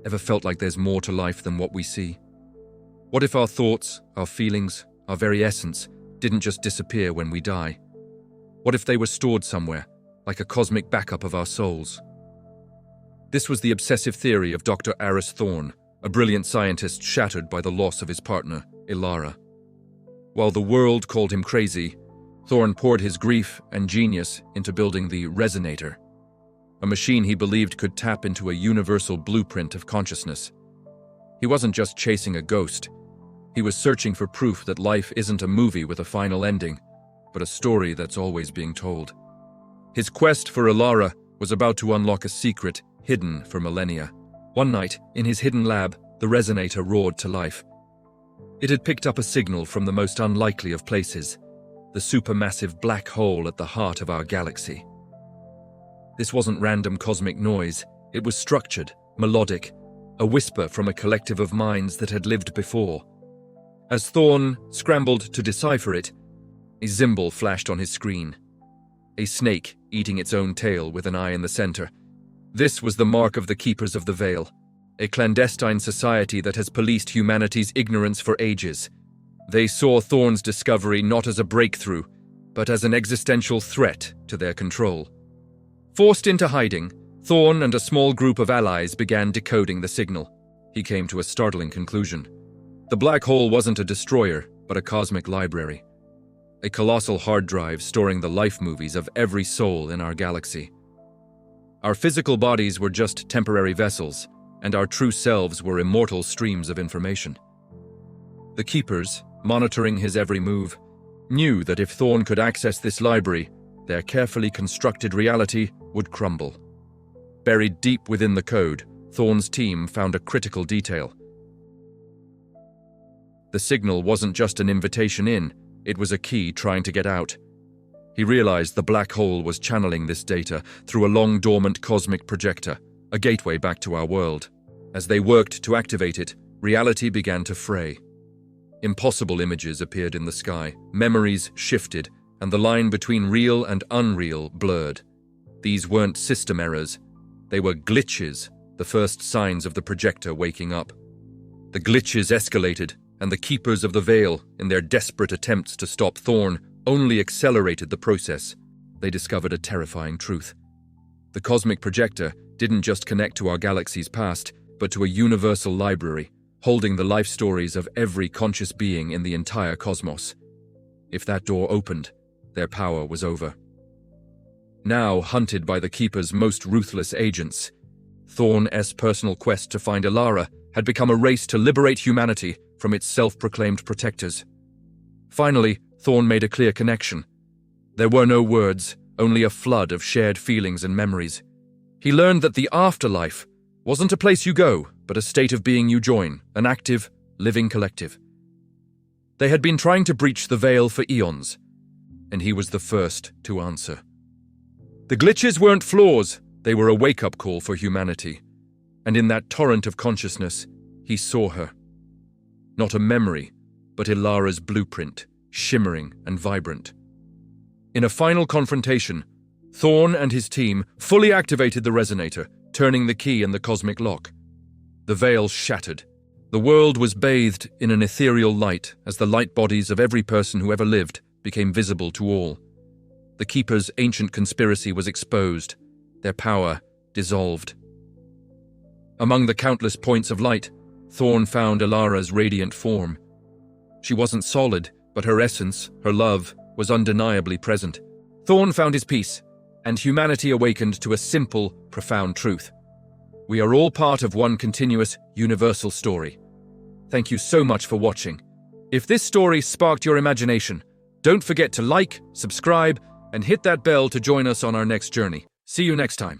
Ever felt like there's more to life than what we see? What if our thoughts, our feelings, our very essence didn't just disappear when we die? What if they were stored somewhere, like a cosmic backup of our souls? This was the obsessive theory of Dr. Aris Thorne, a brilliant scientist shattered by the loss of his partner, Ilara. While the world called him crazy, Thorne poured his grief and genius into building the Resonator, a machine he believed could tap into a universal blueprint of consciousness. He wasn't just chasing a ghost. He was searching for proof that life isn't a movie with a final ending, but a story that's always being told. His quest for Ilara was about to unlock a secret hidden for millennia. One night, in his hidden lab, the Resonator roared to life. It had picked up a signal from the most unlikely of places, the supermassive black hole at the heart of our galaxy. This wasn't random cosmic noise. It was structured, melodic, a whisper from a collective of minds that had lived before. As Thorne scrambled to decipher it, a symbol flashed on his screen. A snake eating its own tail with an eye in the center. This was the mark of the Keepers of the Veil, a clandestine society that has policed humanity's ignorance for ages. They saw Thorne's discovery not as a breakthrough, but as an existential threat to their control. Forced into hiding, Thorne and a small group of allies began decoding the signal. He came to a startling conclusion. The black hole wasn't a destroyer, but a cosmic library. A colossal hard drive storing the life movies of every soul in our galaxy. Our physical bodies were just temporary vessels, and our true selves were immortal streams of information. The Keepers, monitoring his every move, knew that if Thorne could access this library, their carefully constructed reality would crumble. Buried deep within the code, Thorne's team found a critical detail. The signal wasn't just an invitation in, it was a key trying to get out. He realized the black hole was channeling this data through a long-dormant cosmic projector, a gateway back to our world. As they worked to activate it, reality began to fray. Impossible images appeared in the sky, memories shifted, and the line between real and unreal blurred. These weren't system errors. They were glitches, the first signs of the projector waking up. The glitches escalated, and the Keepers of the Veil, in their desperate attempts to stop Thorne, only accelerated the process. They discovered a terrifying truth. The cosmic projector didn't just connect to our galaxy's past, but to a universal library, holding the life stories of every conscious being in the entire cosmos. If that door opened, their power was over. Now hunted by the Keeper's most ruthless agents, Thorne's personal quest to find Ilara had become a race to liberate humanity from its self-proclaimed protectors. Finally, Thorne made a clear connection. There were no words, only a flood of shared feelings and memories. He learned that the afterlife wasn't a place you go, but a state of being you join, an active, living collective. They had been trying to breach the veil for eons, and he was the first to answer. The glitches weren't flaws, they were a wake-up call for humanity. And in that torrent of consciousness, he saw her. Not a memory, but Ilara's blueprint, shimmering and vibrant. In a final confrontation, Thorne and his team fully activated the Resonator, turning the key in the cosmic lock. The veil shattered. The world was bathed in an ethereal light as the light bodies of every person who ever lived became visible to all. The Keepers' ancient conspiracy was exposed, their power dissolved. Among the countless points of light, Thorne found Ilara's radiant form. She wasn't solid, but her essence, her love, was undeniably present. Thorne found his peace, and humanity awakened to a simple, profound truth. We are all part of one continuous, universal story. Thank you so much for watching. If this story sparked your imagination, don't forget to like, subscribe, and hit that bell to join us on our next journey. See you next time.